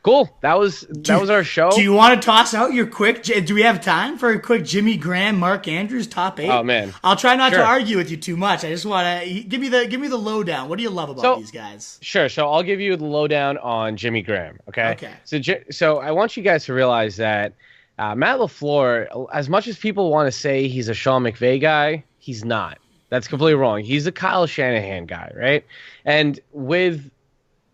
Cool. That was our show. Do you want to toss out your quick? Do we have time for a quick Jimmy Graham, Mark Andrews top 8? Oh man, I'll try not sure. to argue with you too much. I just want to give me the lowdown. What do you love about these guys? Sure. So I'll give you the lowdown on Jimmy Graham. Okay. Okay. So I want you guys to realize that Matt LaFleur, as much as people want to say he's a Sean McVay guy, he's not. That's completely wrong. He's a Kyle Shanahan guy, right? And with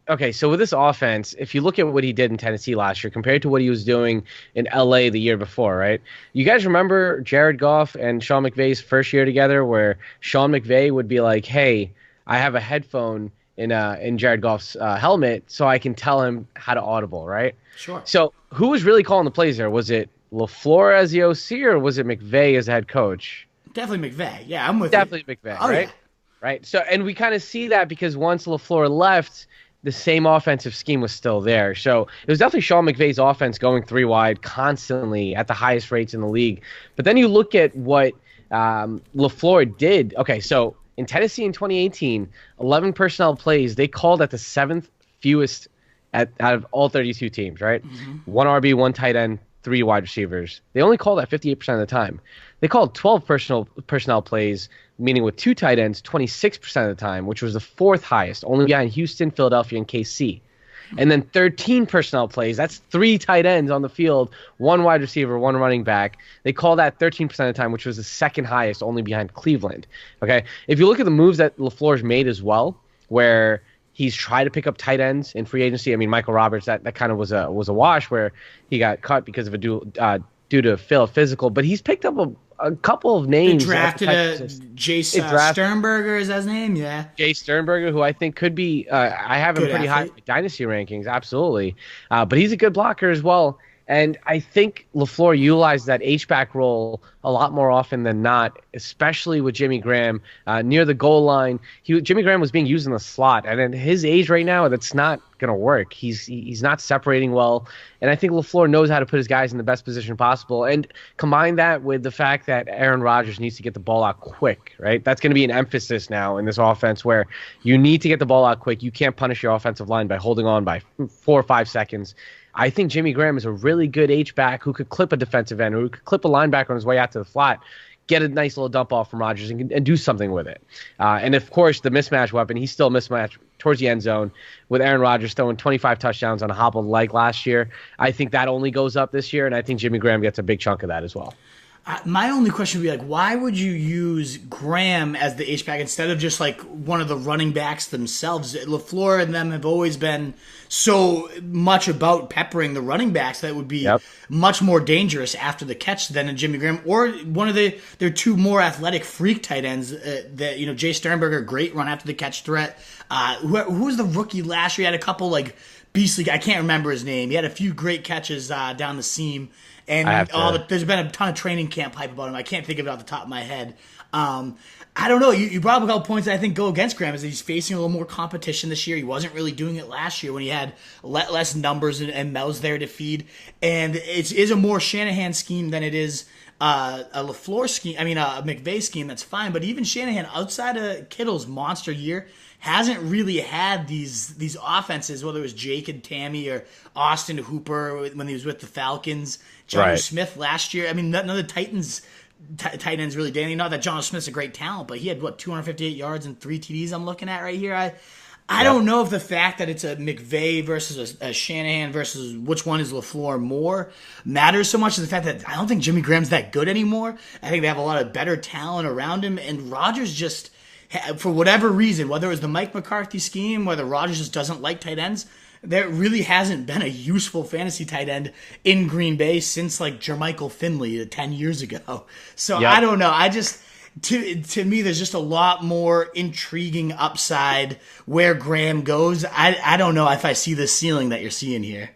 this offense, if you look at what he did in Tennessee last year compared to what he was doing in LA the year before, right? You guys remember Jared Goff and Sean McVay's first year together where Sean McVay would be like, hey, I have a headphone in Jared Goff's helmet so I can tell him how to audible, right? Sure. So who was really calling the plays there? Was it LaFleur as the OC or was it McVay as the head coach? Definitely McVay. Yeah, I'm with Definitely you. McVay, Oh, right? Yeah. Right. So, and we kind of see that because once LaFleur left, the same offensive scheme was still there. So it was definitely Sean McVay's offense going 3 wide constantly at the highest rates in the league. But then you look at what LaFleur did. Okay, so in Tennessee in 2018, 11 personnel plays, they called at the 7th fewest out of all 32 teams, right? Mm-hmm. 1 RB, 1 tight end, 3 wide receivers. They only called that 58% of the time. They called 12 personnel plays, meaning with 2 tight ends, 26% of the time, which was the 4th highest, only behind Houston, Philadelphia, and KC. And then 13 personnel plays, that's 3 tight ends on the field, 1 wide receiver, 1 running back. They call that 13% of the time, which was the 2nd highest, only behind Cleveland. Okay, if you look at the moves that LaFleur's made as well, where he's tried to pick up tight ends in free agency. I mean, Michael Roberts, that kind of was a wash where he got cut because of a due to failed physical, but he's picked up a couple of names. They drafted Jace Sternberger is his name, yeah. Jace Sternberger, who I think could be, I have him pretty high in dynasty rankings, absolutely. But he's a good blocker as well. And I think LaFleur utilized that H-back role a lot more often than not, especially with Jimmy Graham near the goal line. Jimmy Graham was being used in the slot, and at his age right now, that's not going to work. He's not separating well, and I think LaFleur knows how to put his guys in the best position possible. And combine that with the fact that Aaron Rodgers needs to get the ball out quick, right? That's going to be an emphasis now in this offense where you need to get the ball out quick. You can't punish your offensive line by holding on by 4 or 5 seconds. I think Jimmy Graham is a really good H-back who could clip a defensive end or who could clip a linebacker on his way out to the flat, get a nice little dump off from Rodgers and do something with it. And, of course, the mismatch weapon, he's still mismatched towards the end zone with Aaron Rodgers throwing 25 touchdowns on a hobbled leg last year. I think that only goes up this year, and I think Jimmy Graham gets a big chunk of that as well. My only question would be why would you use Graham as the H-back instead of just one of the running backs themselves? LaFleur and them have always been so much about peppering the running backs that would be much more dangerous after the catch than a Jimmy Graham or one of their 2 more athletic freak tight ends. Jay Sternberger, great run after the catch threat. Who was the rookie last year? He had a couple beastly. I can't remember his name. He had a few great catches down the seam. And there's been a ton of training camp hype about him. I can't think of it off the top of my head. I don't know. You brought up a couple points that I think go against Graham is that he's facing a little more competition this year. He wasn't really doing it last year when he had less numbers and mouths there to feed. And it is a more Shanahan scheme than it is a LaFleur scheme. I mean, a McVay scheme, that's fine. But even Shanahan, outside of Kittle's monster year, hasn't really had these offenses, whether it was Jake and Tammy or Austin Hooper when he was with the Falcons, John Smith last year. I mean, none of the Titans tight ends really did. Not that John Smith's a great talent, but he had 258 yards and 3 TDs. I'm looking at right here. I don't know if the fact that it's a McVay versus a Shanahan versus which one is LaFleur more matters so much as the fact that I don't think Jimmy Graham's that good anymore. I think they have a lot of better talent around him, and Rodgers just, for whatever reason, whether it was the Mike McCarthy scheme, whether Rodgers just doesn't like tight ends, there really hasn't been a useful fantasy tight end in Green Bay since Jermichael Finley 10 years ago. So I don't know. To me, there's just a lot more intriguing upside where Graham goes. I don't know if I see the ceiling that you're seeing here.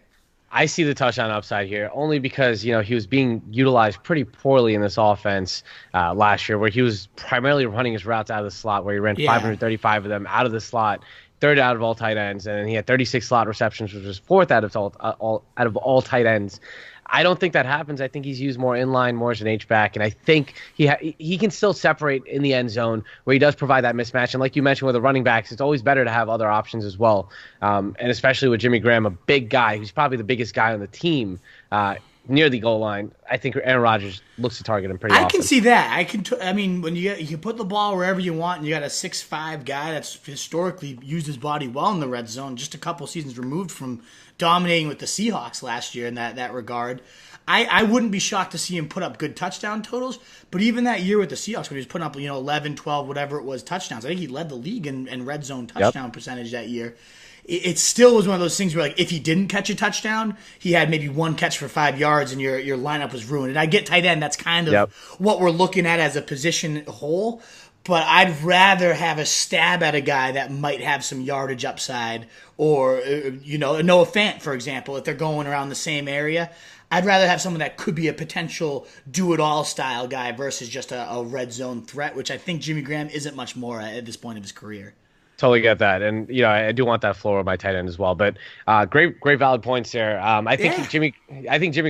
I see the touchdown upside here only because, he was being utilized pretty poorly in this offense last year where he was primarily running his routes out of the slot where he ran 535 of them out of the slot. third out of all tight ends, and he had 36 slot receptions, which was fourth out of all tight ends. I don't think that happens. I think he's used more inline, more as an H-back, and I think he can still separate in the end zone where he does provide that mismatch. And like you mentioned with the running backs, it's always better to have other options as well, and especially with Jimmy Graham, a big guy who's probably the biggest guy on the team near the goal line. I think Aaron Rodgers looks to target him pretty often. I can see that. I mean, when you can put the ball wherever you want, and you got a 6'5" guy that's historically used his body well in the red zone, just a couple seasons removed from dominating with the Seahawks last year in that regard. I wouldn't be shocked to see him put up good touchdown totals, but even that year with the Seahawks when he was putting up 11, 12, whatever it was, touchdowns, I think he led the league in red zone touchdown percentage that year. It still was one of those things where, like, if he didn't catch a touchdown, he had maybe one catch for 5 yards and your lineup was ruined. And I get tight end, that's kind of what we're looking at as a position whole. But I'd rather have a stab at a guy that might have some yardage upside, or Noah Fant, for example, if they're going around the same area. I'd rather have someone that could be a potential do-it-all style guy versus just a red zone threat, which I think Jimmy Graham isn't much more at this point of his career. Totally get that, and I do want that floor with my tight end as well. But great valid points there. I think Jimmy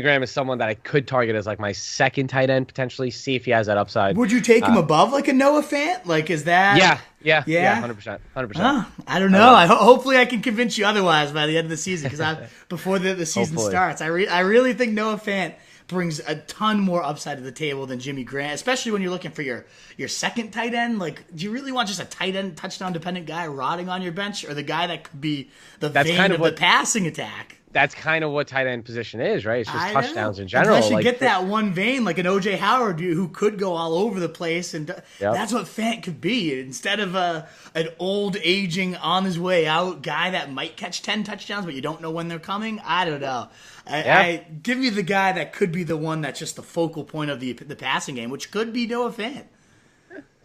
Graham is someone that I could target as like my second tight end potentially. See if he has that upside. Would you take him above like a Noah Fant? Like, is that? Yeah, 100%. I don't know. Hopefully, I can convince you otherwise by the end of the season because before the season starts, I really think Noah Fant brings a ton more upside to the table than Jimmy Graham, especially when you're looking for your second tight end. Like, do you really want just a tight end touchdown dependent guy rotting on your bench, or the guy that could be the vein of the passing attack? That's kind of what tight end position is, right? It's just touchdowns in general. Unless you get that one vein, like an O.J. Howard, who could go all over the place, and that's what Fant could be. Instead of an old, aging, on his way out guy that might catch 10 touchdowns, but you don't know when they're coming, I don't know. I give me the guy that could be the one that's just the focal point of the passing game, which could be Noah Fant.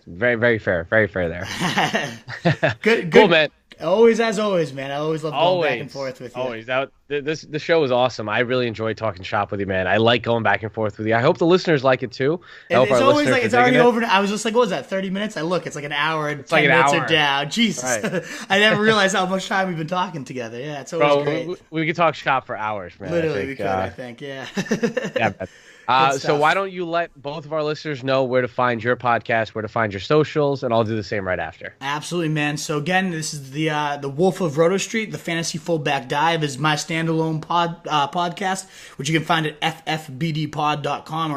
Very, very fair. Very fair there. Good. Cool, man. Always, as always, man. I always love going back and forth with you. Always. The show is awesome. I really enjoy talking shop with you, man. I like going back and forth with you. I hope the listeners like it too. It's always like it's already over. I was just like, what was that? 30 minutes? I look, it's like an hour and 10 minutes are down. Jesus, right. I never realized how much time we've been talking together. Yeah, it's always great. We could talk shop for hours, man. Literally, we could. I think, yeah. Yeah. So why don't you let both of our listeners know where to find your podcast, where to find your socials, and I'll do the same right after. Absolutely, man. So again, this is the Wolf of Roto Street. The Fantasy Fullback Dive is my standalone podcast, which you can find at ffbdpod.com or